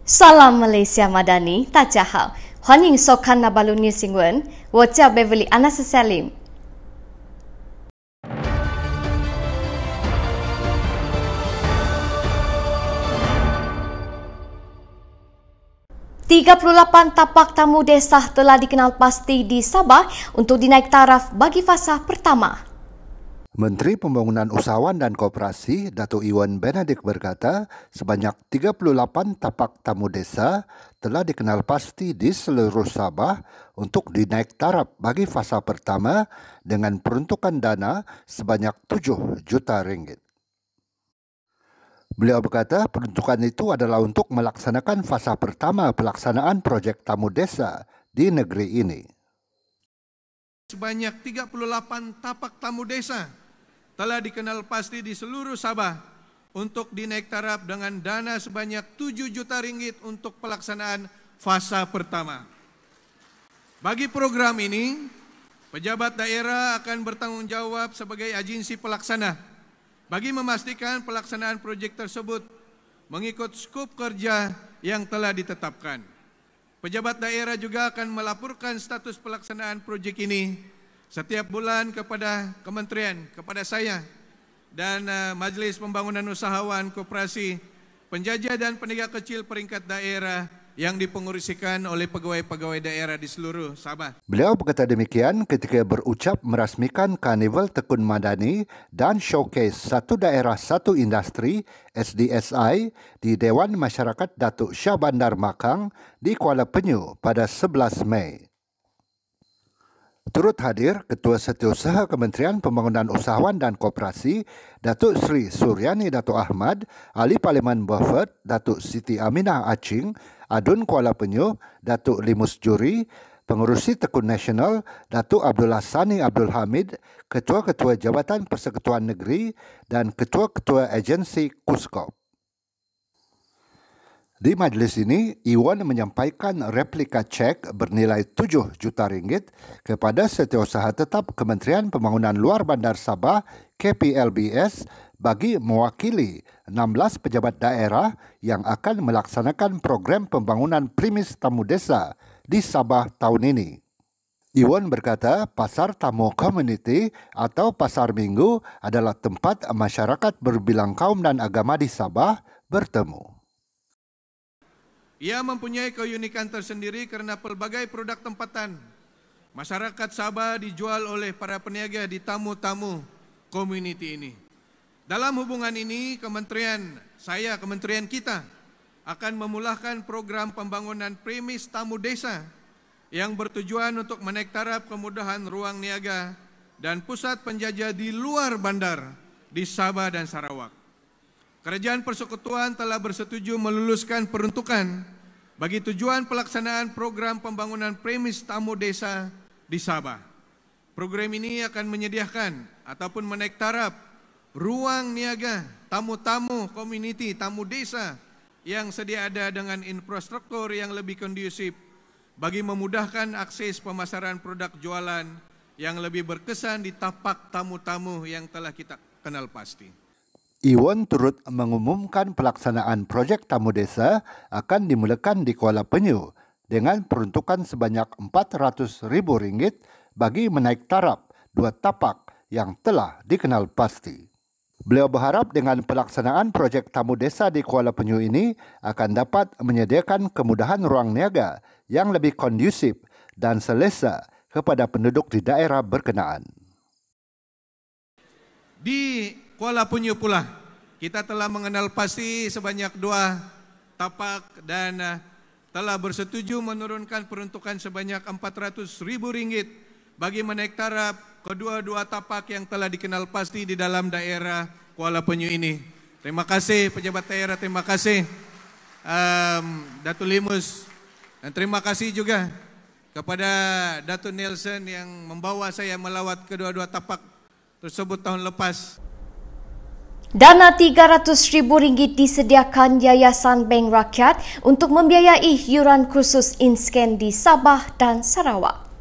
Salam Malaysia Madani, 大家好，欢迎收看那巴鲁 News 新闻，我叫 Beverly Anas Salim。38 tapak tamu desa telah dikenal pasti di Sabah untuk dinaik taraf bagi fasa pertama. Menteri Pembangunan Usahawan dan Koperasi Datuk Iwan Benadik berkata sebanyak 38 tapak tamu desa telah dikenal pasti di seluruh Sabah untuk dinaik taraf bagi fasa pertama dengan peruntukan dana sebanyak 7 juta ringgit. Beliau berkata peruntukan itu adalah untuk melaksanakan fasa pertama pelaksanaan projek tamu desa di negeri ini. Sebanyak 38 tapak tamu desa telah dikenal pasti di seluruh Sabah untuk dinaik taraf dengan dana sebanyak 7 juta ringgit untuk pelaksanaan fasa pertama. Bagi program ini, pejabat daerah akan bertanggungjawab sebagai agensi pelaksana bagi memastikan pelaksanaan projek tersebut mengikut skop kerja yang telah ditetapkan. Pejabat daerah juga akan melaporkan status pelaksanaan projek ini setiap bulan kepada kementerian, kepada saya dan Majlis Pembangunan Usahawan Koperasi, penjajah dan peniaga kecil peringkat daerah yang dipengurusikan oleh pegawai-pegawai daerah di seluruh Sabah. Beliau berkata demikian ketika berucap merasmikan Karnival Tekun Madani dan Showcase Satu Daerah Satu Industri SDSI di Dewan Masyarakat Datuk Shah Bandar Makang di Kuala Penyu pada 11 Mei. Turut hadir Ketua Setiausaha Kementerian Pembangunan Usahawan dan Koperasi Datuk Sri Suryani Datuk Ahmad, Ahli Parlimen Beaufort Datuk Siti Aminah Aching, Adun Kuala Penyu Datuk Limus Juri, Pengurusi Tekun Nasional Datuk Abdullah Sani Abdul Hamid, Ketua-Ketua Jabatan Persekutuan Negeri dan Ketua-Ketua Agensi KUSKOP. Di majlis ini, Iwan menyampaikan replika cek bernilai 7 juta ringgit kepada Setiausaha Tetap Kementerian Pembangunan Luar Bandar Sabah KPLBS bagi mewakili 16 pejabat daerah yang akan melaksanakan program pembangunan premis tamu desa di Sabah tahun ini. Iwan berkata pasar tamu komuniti atau pasar minggu adalah tempat masyarakat berbilang kaum dan agama di Sabah bertemu. Ia mempunyai keunikan tersendiri kerana pelbagai produk tempatan masyarakat Sabah dijual oleh para peniaga di tamu-tamu komuniti ini. Dalam hubungan ini, kementerian kita akan memulakan program pembangunan premis tamu desa yang bertujuan untuk menaik taraf kemudahan ruang niaga dan pusat penjajah di luar bandar di Sabah dan Sarawak. Kerajaan Persekutuan telah bersetuju meluluskan peruntukan bagi tujuan pelaksanaan program pembangunan premis tamu desa di Sabah. Program ini akan menyediakan ataupun menaik taraf ruang niaga tamu-tamu komuniti, tamu desa yang sedia ada dengan infrastruktur yang lebih kondusif bagi memudahkan akses pemasaran produk jualan yang lebih berkesan di tapak tamu-tamu yang telah kita kenal pasti. Iwan turut mengumumkan pelaksanaan projek tamu desa akan dimulakan di Kuala Penyu dengan peruntukan sebanyak RM400,000 bagi menaik taraf 2 tapak yang telah dikenal pasti. Beliau berharap dengan pelaksanaan projek tamu desa di Kuala Penyu ini akan dapat menyediakan kemudahan ruang niaga yang lebih kondusif dan selesa kepada penduduk di daerah berkenaan. Di Kuala Penyu pula, kita telah mengenal pasti sebanyak 2 tapak dan telah bersetuju menurunkan peruntukan sebanyak RM400,000 bagi menaik taraf kedua-dua tapak yang telah dikenal pasti di dalam daerah Kuala Penyu ini. Terima kasih pejabat daerah, terima kasih Datuk Limus, dan terima kasih juga kepada Datuk Nelson yang membawa saya melawat kedua-dua tapak tersebut tahun lepas. Dana RM300,000 disediakan Yayasan Bank Rakyat untuk membiayai yuran kursus InScan di Sabah dan Sarawak.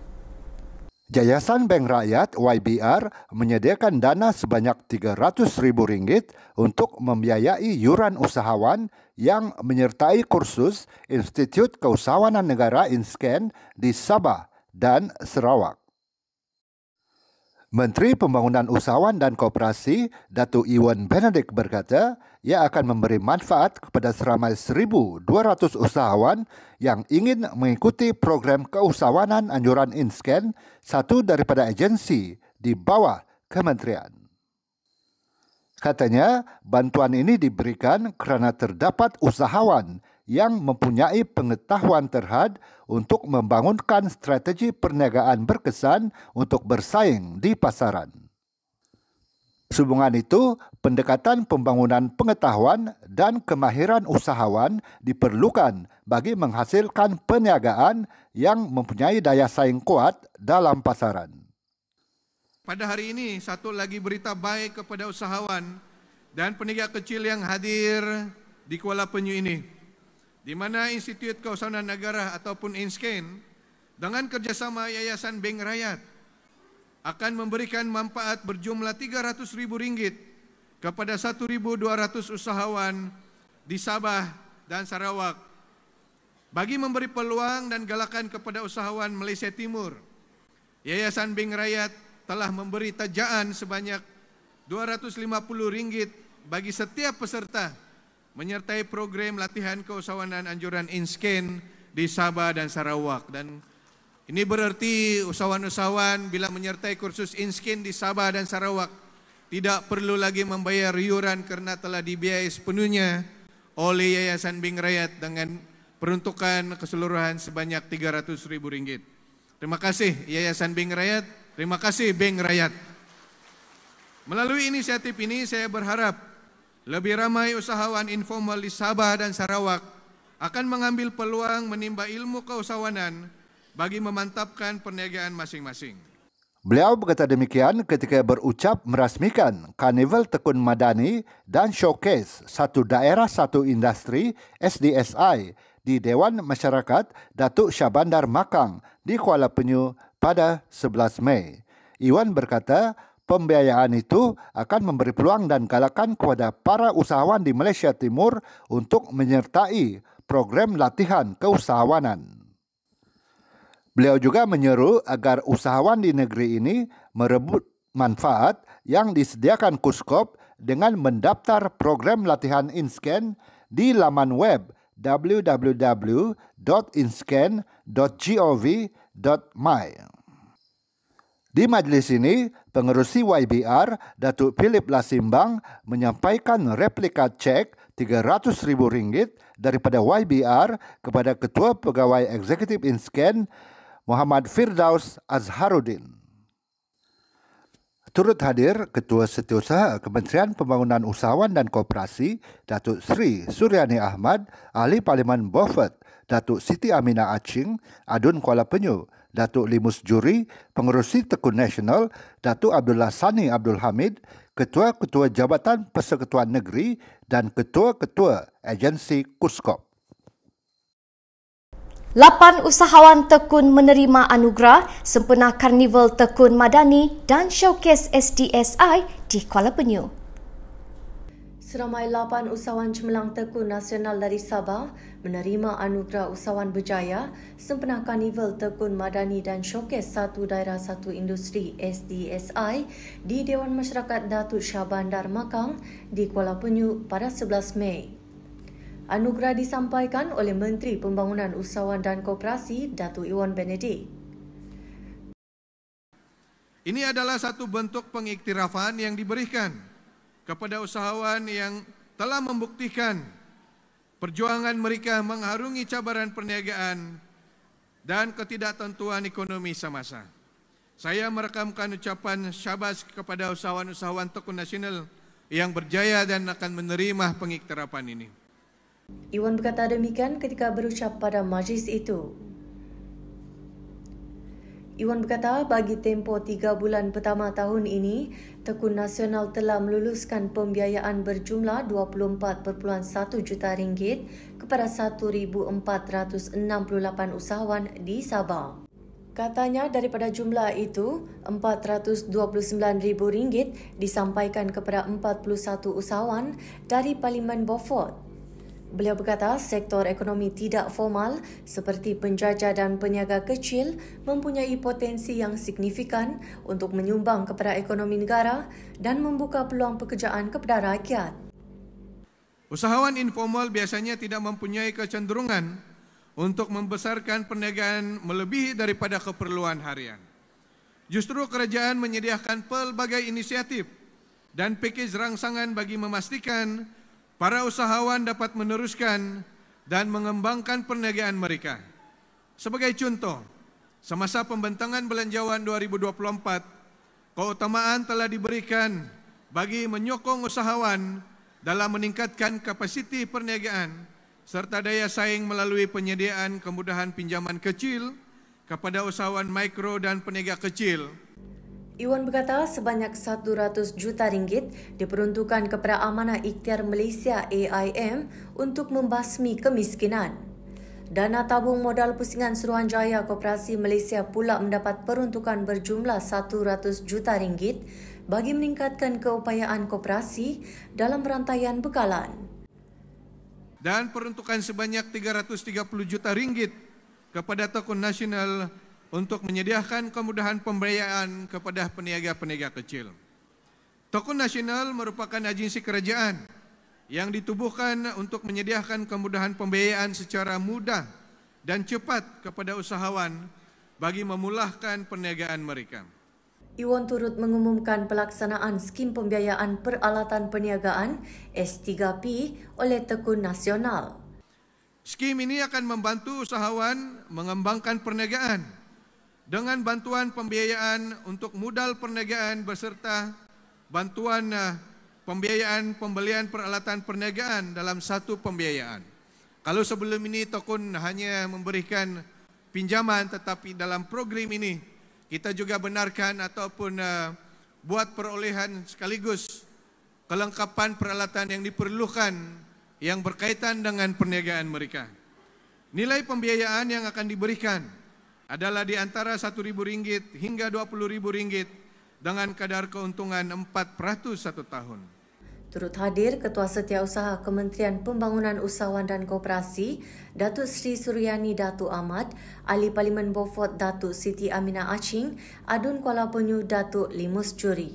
Yayasan Bank Rakyat YBR menyediakan dana sebanyak RM300,000 untuk membiayai yuran usahawan yang menyertai kursus Institut Keusahawanan Negara INSCAN di Sabah dan Sarawak. Menteri Pembangunan Usahawan dan Koperasi, Datuk Ewan Benedict berkata, ia akan memberi manfaat kepada seramai 1,200 usahawan yang ingin mengikuti program keusahawanan anjuran INSCAN, satu daripada agensi di bawah kementerian. Katanya, bantuan ini diberikan kerana terdapat usahawan yang mempunyai pengetahuan terhad untuk membangunkan strategi perniagaan berkesan untuk bersaing di pasaran. Sehubungan itu, pendekatan pembangunan pengetahuan dan kemahiran usahawan diperlukan bagi menghasilkan perniagaan yang mempunyai daya saing kuat dalam pasaran. Pada hari ini, satu lagi berita baik kepada usahawan dan peniaga kecil yang hadir di Kuala Penyu ini, di mana Institut Keusahawanan Negara ataupun INSCAN dengan kerjasama Yayasan Bank Rakyat akan memberikan manfaat berjumlah RM300,000 kepada 1,200 usahawan di Sabah dan Sarawak bagi memberi peluang dan galakan kepada usahawan Malaysia Timur. Yayasan Bank Rakyat telah memberi tajaan sebanyak RM250 bagi setiap peserta menyertai program latihan keusahawanan anjuran INSCAN di Sabah dan Sarawak. Dan ini berarti usahawan-usahawan bila menyertai kursus INSCAN di Sabah dan Sarawak tidak perlu lagi membayar iuran kerana telah dibiayai sepenuhnya oleh Yayasan Bank Rakyat dengan peruntukan keseluruhan sebanyak RM300,000. Terima kasih Yayasan Bank Rakyat, terima kasih Bank Rakyat. Melalui inisiatif ini saya berharap lebih ramai usahawan informal di Sabah dan Sarawak akan mengambil peluang menimba ilmu keusahawanan bagi memantapkan perniagaan masing-masing. Beliau berkata demikian ketika berucap merasmikan Karnival Tekun Madani dan Showcase Satu Daerah Satu Industri SDSI di Dewan Masyarakat Datuk Syahbandar Makang di Kuala Penyu pada 11 Mei. Ewan berkata, pembiayaan itu akan memberi peluang dan galakan kepada para usahawan di Malaysia Timur untuk menyertai program latihan keusahawanan. Beliau juga menyeru agar usahawan di negeri ini merebut manfaat yang disediakan KUSKOP dengan mendaftar program latihan INSCAN di laman web www.inscan.gov.my. Di majlis ini, pengerusi YBR, Datuk Philip Lasimbang menyampaikan replika cek RM300,000 daripada YBR kepada Ketua Pegawai Eksekutif INSCAN, Muhammad Firdaus Azharuddin. Turut hadir Ketua Setiausaha Kementerian Pembangunan Usahawan dan Koperasi, Datuk Sri Suryani Ahmad, Ahli Parlimen Beaufort, Datuk Siti Aminah Aching, Adun Kuala Penyu, Datuk Limus Juri, Pengerusi Tekun Nasional, Datuk Abdullah Sani Abdul Hamid, Ketua-Ketua Jabatan Persekutuan Negeri dan Ketua-Ketua Agensi KUSKOP. 8 usahawan tekun menerima anugerah sempena Karnival Tekun Madani dan Showcase SDSI di Kuala Penyu. Seramai 8 usahawan cemerlang tekun nasional dari Sabah menerima anugerah usahawan berjaya sempena Karnival Tekun Madani dan Showcase Satu Daerah Satu Industri SDSI di Dewan Masyarakat Datuk Syahbandar Makang di Kuala Penyu pada 11 Mei. Anugerah disampaikan oleh Menteri Pembangunan Usahawan dan Koperasi Datuk Ewan Benedict. Ini adalah satu bentuk pengiktirafan yang diberikan kepada usahawan yang telah membuktikan perjuangan mereka mengharungi cabaran perniagaan dan ketidaktentuan ekonomi semasa. Saya merekamkan ucapan syabas kepada usahawan-usahawan tekun nasional yang berjaya dan akan menerima pengiktirafan ini. Ewan berkata demikian ketika berucap pada majlis itu. Ewan berkata bagi tempoh 3 bulan pertama tahun ini, Tekun Nasional telah meluluskan pembiayaan berjumlah RM24.1 juta kepada 1,468 usahawan di Sabah. Katanya daripada jumlah itu, RM429,000 disampaikan kepada 41 usahawan dari Parlimen Beaufort. Beliau berkata sektor ekonomi tidak formal seperti penjajah dan peniaga kecil mempunyai potensi yang signifikan untuk menyumbang kepada ekonomi negara dan membuka peluang pekerjaan kepada rakyat. Usahawan informal biasanya tidak mempunyai kecenderungan untuk membesarkan perniagaan melebihi daripada keperluan harian. Justru kerajaan menyediakan pelbagai inisiatif dan pakej rangsangan bagi memastikan para usahawan dapat meneruskan dan mengembangkan perniagaan mereka. Sebagai contoh, semasa pembentangan belanjawan 2024, keutamaan telah diberikan bagi menyokong usahawan dalam meningkatkan kapasiti perniagaan serta daya saing melalui penyediaan kemudahan pinjaman kecil kepada usahawan mikro dan peniaga kecil. Iwan berkata sebanyak RM100 juta diperuntukkan kepada Amanah Ikhtiar Malaysia AIM untuk membasmi kemiskinan. Dana tabung modal pusingan Suruhanjaya Koperasi Malaysia pula mendapat peruntukan berjumlah RM100 juta bagi meningkatkan keupayaan koperasi dalam rantaian bekalan. Dan peruntukan sebanyak RM330 juta kepada Tekun Nasional untuk menyediakan kemudahan pembiayaan kepada peniaga-peniaga kecil. Tekun Nasional merupakan agensi kerajaan yang ditubuhkan untuk menyediakan kemudahan pembiayaan secara mudah dan cepat kepada usahawan bagi memulahkan perniagaan mereka. Iwan turut mengumumkan pelaksanaan skim pembiayaan peralatan perniagaan S3P oleh Tekun Nasional. Skim ini akan membantu usahawan mengembangkan perniagaan dengan bantuan pembiayaan untuk modal perniagaan beserta bantuan pembiayaan pembelian peralatan perniagaan dalam satu pembiayaan. Kalau sebelum ini Tekun hanya memberikan pinjaman, tetapi dalam program ini kita juga benarkan ataupun buat perolehan sekaligus kelengkapan peralatan yang diperlukan yang berkaitan dengan perniagaan mereka. Nilai pembiayaan yang akan diberikan adalah di antara RM1,000 hingga RM20,000 dengan kadar keuntungan 4% satu tahun. Turut hadir Ketua Setiausaha Kementerian Pembangunan Usahawan dan Koperasi, Datuk Sri Suryani Datuk Ahmad, Ahli Parlimen Beaufort Datuk Siti Aminah Aching, Adun Kuala Penyu Datuk Limus Juri.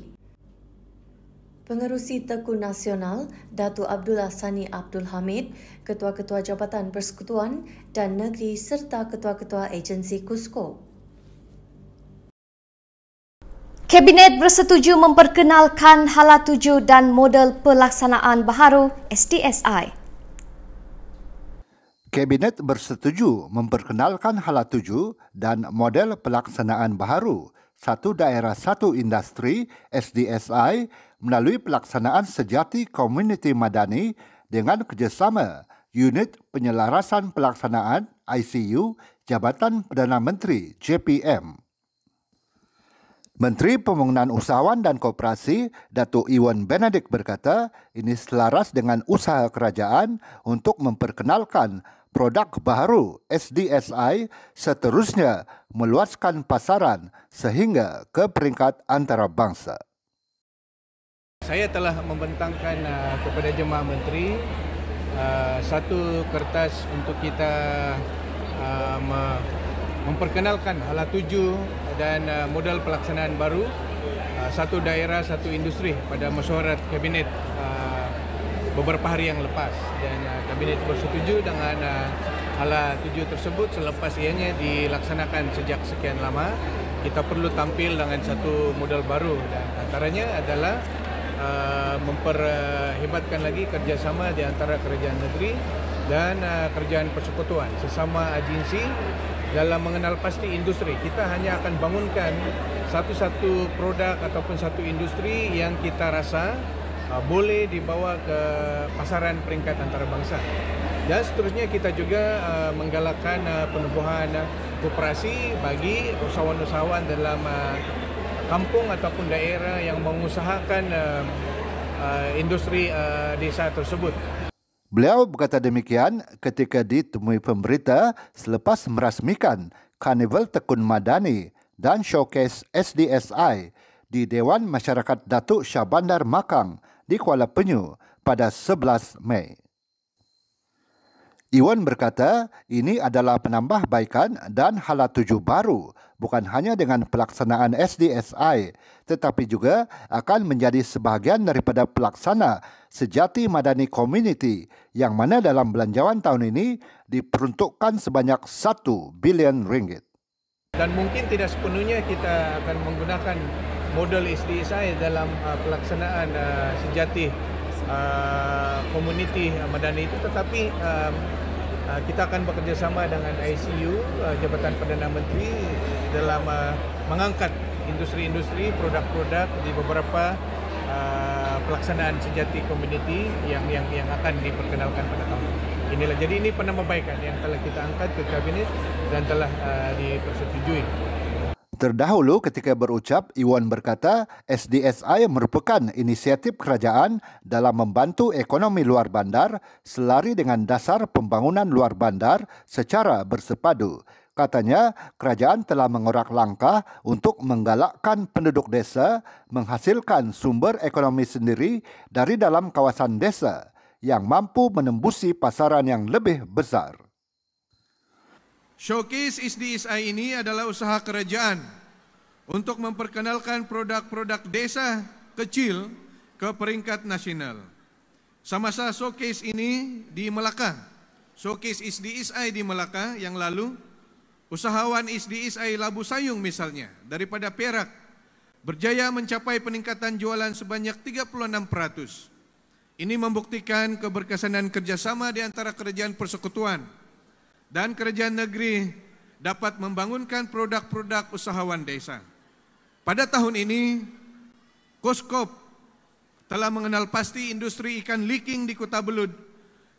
Pengerusi Tekun Nasional, Datuk Abdullah Sani Abdul Hamid, Ketua-Ketua Jabatan Persekutuan dan Negeri serta Ketua-Ketua Agensi KUSKO. Kabinet bersetuju memperkenalkan Hala 7 dan model pelaksanaan baharu SDSI. Kabinet bersetuju memperkenalkan Hala 7 dan model pelaksanaan baharu Satu Daerah Satu Industri SDSI melalui pelaksanaan sejati komuniti madani dengan kerjasama Unit Penyelarasan Pelaksanaan ICU Jabatan Perdana Menteri JPM. Menteri Pembangunan Usahawan dan Koperasi, Datuk Iwan Benedict berkata, ini selaras dengan usaha kerajaan untuk memperkenalkan produk baharu SDSI seterusnya meluaskan pasaran sehingga ke peringkat antarabangsa. Saya telah membentangkan kepada jemaah menteri satu kertas untuk kita memperkenalkan Hala 7 dan modal pelaksanaan baru Satu Daerah Satu Industri pada mesyuarat kabinet beberapa hari yang lepas, dan kabinet bersetuju dengan Hala 7 tersebut. Selepas ianya dilaksanakan sejak sekian lama, kita perlu tampil dengan satu modal baru, dan antaranya adalah memperhebatkan lagi kerjasama di antara kerajaan negeri dan kerajaan persekutuan sesama agensi dalam mengenal pasti industri. Kita hanya akan bangunkan satu-satu produk ataupun satu industri yang kita rasa boleh dibawa ke pasaran peringkat antarabangsa. Dan seterusnya kita juga menggalakkan penubuhan koperasi bagi usahawan-usahawan dalam kampung ataupun daerah yang mengusahakan industri desa tersebut. Beliau berkata demikian ketika ditemui pemberita selepas merasmikan Karnival Tekun Madani dan Showcase SDSI di Dewan Masyarakat Datuk Shah Bandar Makang di Kuala Penyu pada 11 Mei. Iwan berkata ini adalah penambahbaikan dan hala tuju baru, bukan hanya dengan pelaksanaan SDSI, tetapi juga akan menjadi sebahagian daripada pelaksana Sejati Madani Community yang mana dalam belanjawan tahun ini diperuntukkan sebanyak 1 bilion ringgit. Dan mungkin tidak sepenuhnya kita akan menggunakan model SDSI dalam pelaksanaan Sejati Community Madani itu, tetapi kita akan bekerjasama dengan ICU, Jabatan Perdana Menteri dalam mengangkat industri-industri, produk-produk di beberapa pelaksanaan Sejati Community yang akan diperkenalkan pada tahun inilah. Jadi ini penambahbaikan yang telah kita angkat ke Kabinet dan telah dipersetujui. Terdahulu ketika berucap, Iwan berkata SDSI merupakan inisiatif kerajaan dalam membantu ekonomi luar bandar selari dengan dasar pembangunan luar bandar secara bersepadu. Katanya, kerajaan telah mengorak langkah untuk menggalakkan penduduk desa menghasilkan sumber ekonomi sendiri dari dalam kawasan desa yang mampu menembusi pasaran yang lebih besar. Showcase SDSI ini adalah usaha kerajaan untuk memperkenalkan produk-produk desa kecil ke peringkat nasional. Semasa showcase ini di Melaka, showcase SDSI di Melaka yang lalu, usahawan SDSI Labu Sayung misalnya daripada Perak berjaya mencapai peningkatan jualan sebanyak 36%. Ini membuktikan keberkesanan kerjasama di antara kerajaan persekutuan dan kerajaan negeri dapat membangunkan produk-produk usahawan desa. Pada tahun ini, Kuskop telah mengenal pasti industri ikan liking di Kota Belud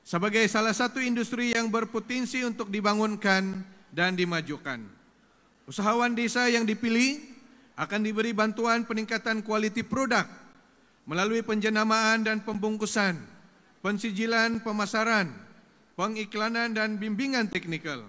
sebagai salah satu industri yang berpotensi untuk dibangunkan dan dimajukan. Usahawan desa yang dipilih akan diberi bantuan peningkatan kualiti produk melalui penjenamaan dan pembungkusan, pensijilan pemasaran, pengiklanan dan bimbingan teknikal.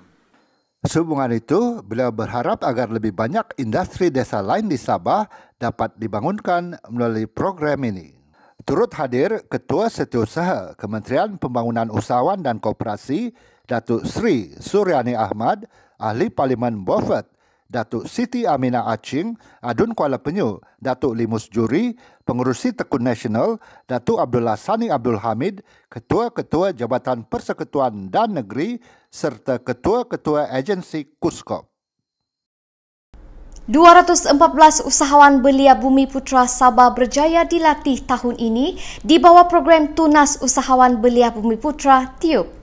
Sehubungan itu, beliau berharap agar lebih banyak industri desa lain di Sabah dapat dibangunkan melalui program ini. Turut hadir Ketua Setiausaha Kementerian Pembangunan Usahawan dan Koperasi, Datuk Sri Suryani Ahmad, Ahli Parlimen Beaufort, Datuk Siti Aminah Aching, Adun Kuala Penyu, Datuk Limus Juri, Pengerusi Tekun Nasional, Datuk Abdullah Sani Abdul Hamid, Ketua-Ketua Jabatan Persekutuan dan Negeri, serta Ketua-Ketua Agensi Kuskop. 214 usahawan belia Bumi Putra Sabah berjaya dilatih tahun ini di bawah program Tunas Usahawan Belia Bumi Putra TIUB.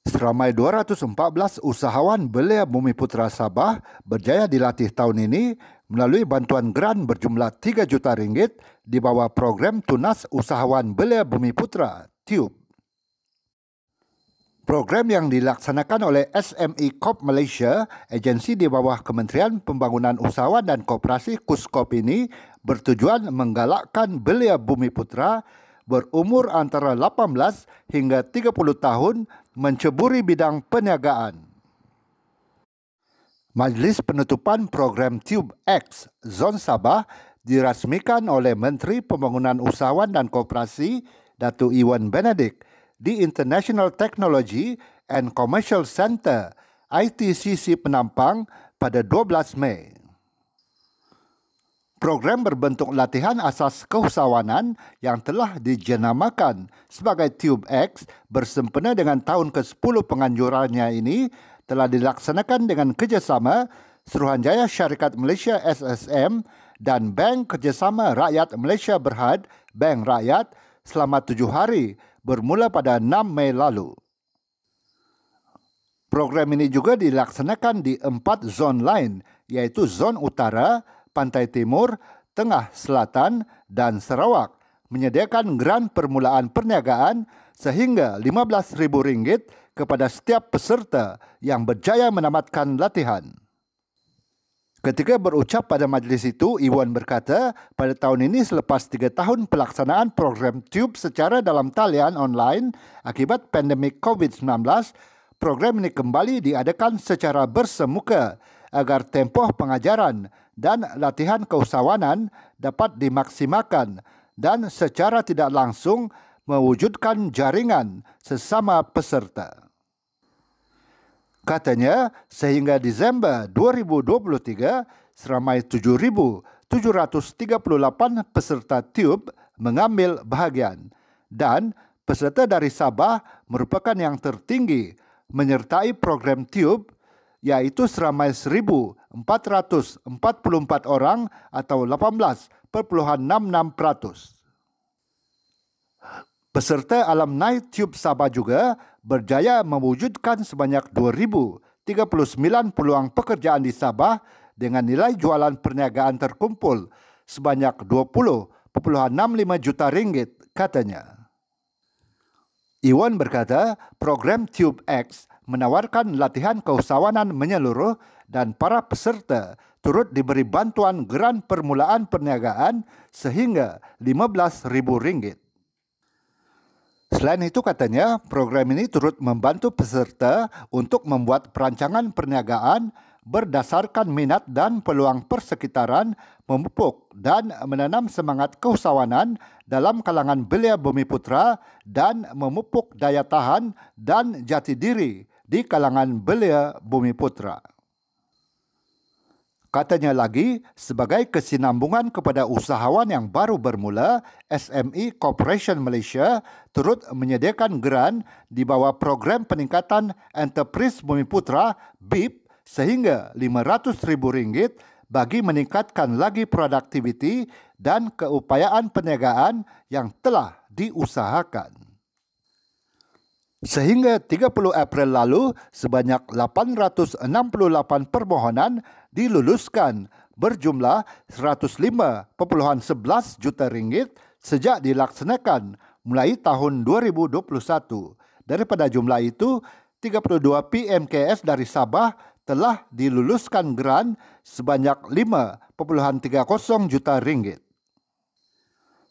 Seramai 214 usahawan belia Bumi Putra Sabah berjaya dilatih tahun ini melalui bantuan geran berjumlah 3 juta ringgit di bawah program Tunas Usahawan Belia Bumi Putra TIUB. Program yang dilaksanakan oleh SME Corp Malaysia, agensi di bawah Kementerian Pembangunan Usahawan dan Koperasi Kuskop ini bertujuan menggalakkan belia Bumi Putra berumur antara 18 hingga 30 tahun menceburi bidang perniagaan. Majlis penutupan program TIUB X Zon Sabah dirasmikan oleh Menteri Pembangunan Usahawan dan Koperasi Datuk Iwan Benedict di International Technology and Commercial Center ITCC Penampang pada 12 Mei. Program berbentuk latihan asas keusahawanan yang telah dijenamakan sebagai TIUB X bersempena dengan tahun ke-10 penganjurannya ini telah dilaksanakan dengan kerjasama Suruhanjaya Syarikat Malaysia SSM dan Bank Kerjasama Rakyat Malaysia Berhad, Bank Rakyat, selama 7 hari bermula pada 6 Mei lalu. Program ini juga dilaksanakan di 4 zon lain, iaitu Zon Utara, Pantai Timur, Tengah Selatan dan Sarawak, menyediakan geran permulaan perniagaan sehingga RM15,000 kepada setiap peserta yang berjaya menamatkan latihan. Ketika berucap pada majlis itu, Iwan berkata, pada tahun ini selepas 3 tahun pelaksanaan program TIUB secara dalam talian online akibat pandemik COVID-19, program ini kembali diadakan secara bersemuka agar tempoh pengajaran dan latihan keusahawanan dapat dimaksimalkan dan secara tidak langsung mewujudkan jaringan sesama peserta. Katanya, sehingga Disember 2023, seramai 7,738 peserta TUB mengambil bahagian dan peserta dari Sabah merupakan yang tertinggi menyertai program TUB, yaitu seramai 1,444 orang atau 18,66%. Peserta alumni TUB Sabah juga berjaya mewujudkan sebanyak 2,039 peluang pekerjaan di Sabah dengan nilai jualan perniagaan terkumpul sebanyak 20,65 juta ringgit, katanya. Iwan berkata, program TUB X menawarkan latihan keusahawanan menyeluruh dan para peserta turut diberi bantuan geran permulaan perniagaan sehingga RM15,000. Selain itu katanya, program ini turut membantu peserta untuk membuat perancangan perniagaan berdasarkan minat dan peluang persekitaran, memupuk dan menanam semangat keusahawanan dalam kalangan belia Bumiputra dan memupuk daya tahan dan jati diri di kalangan belia Bumiputra. Katanya lagi, sebagai kesinambungan kepada usahawan yang baru bermula, SME Corporation Malaysia turut menyediakan geran di bawah program peningkatan Enterprise Bumiputra BIP sehingga RM500,000 bagi meningkatkan lagi produktiviti dan keupayaan perniagaan yang telah diusahakan. Sehingga 30 April lalu, sebanyak 868 permohonan diluluskan berjumlah RM105.11 juta sejak dilaksanakan mulai tahun 2021. Daripada jumlah itu, 32 PMKS dari Sabah telah diluluskan geran sebanyak RM5.30 juta.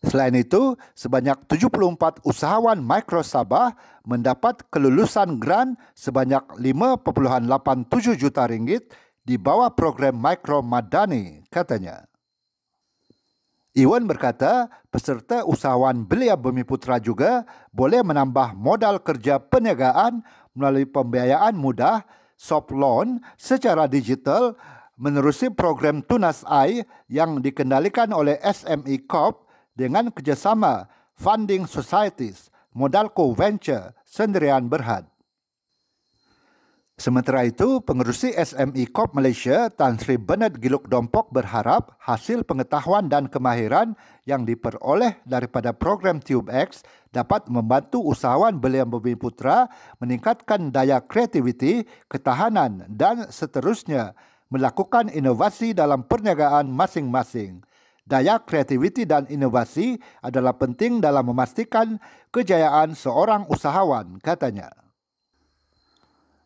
Selain itu, sebanyak 74 usahawan mikro Sabah mendapat kelulusan geran sebanyak RM5.87 juta di bawah program Mikro Madani, katanya. Iwan berkata, peserta usahawan belia Bumiputra juga boleh menambah modal kerja perniagaan melalui pembiayaan mudah, soft loan secara digital menerusi program Tunas AI yang dikendalikan oleh SME Corp dengan kerjasama Funding Societies, Modalco Venture, Sendirian Berhad. Sementara itu, pengerusi SME Corp Malaysia, Tan Sri Bernard Giluk Dompok berharap hasil pengetahuan dan kemahiran yang diperoleh daripada program TUB X dapat membantu usahawan belia Bumiputra meningkatkan daya kreativiti, ketahanan dan seterusnya melakukan inovasi dalam perniagaan masing-masing. Daya kreativiti dan inovasi adalah penting dalam memastikan kejayaan seorang usahawan, katanya.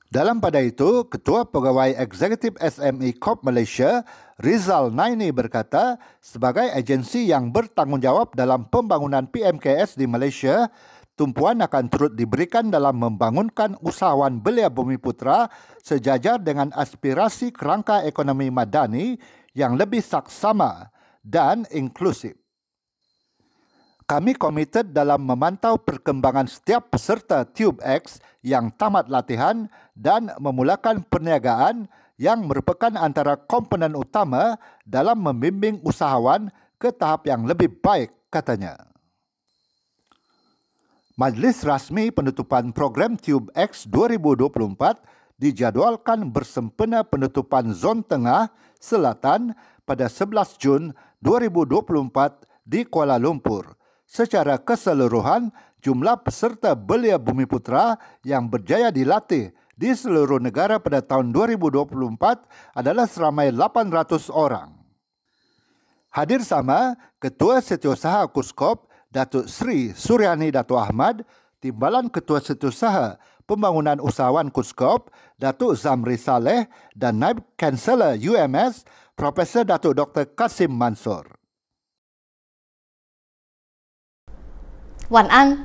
Dalam pada itu, Ketua Pegawai Eksekutif SME Corp Malaysia, Rizal Naini berkata, sebagai agensi yang bertanggungjawab dalam pembangunan PMKS di Malaysia, tumpuan akan turut diberikan dalam membangunkan usahawan belia Bumiputra sejajar dengan aspirasi kerangka ekonomi madani yang lebih saksama dan inklusif. Kami komited dalam memantau perkembangan setiap peserta TUB X yang tamat latihan dan memulakan perniagaan yang merupakan antara komponen utama dalam membimbing usahawan ke tahap yang lebih baik, katanya. Majlis rasmi penutupan program TUB X 2024 dijadualkan bersempena penutupan Zon Tengah Selatan pada 11 Jun 2024 di Kuala Lumpur. Secara keseluruhan, jumlah peserta belia Bumiputra yang berjaya dilatih di seluruh negara pada tahun 2024 adalah seramai 800 orang. Hadir sama Ketua Setiausaha Kuskop Datuk Sri Suryani Dato' Ahmad, Timbalan Ketua Setiausaha Pembangunan Usahawan Kuskop Datuk Zamri Saleh dan Naib Kansela UMS Profesor Datuk Dr. Kasim Mansor. Wan An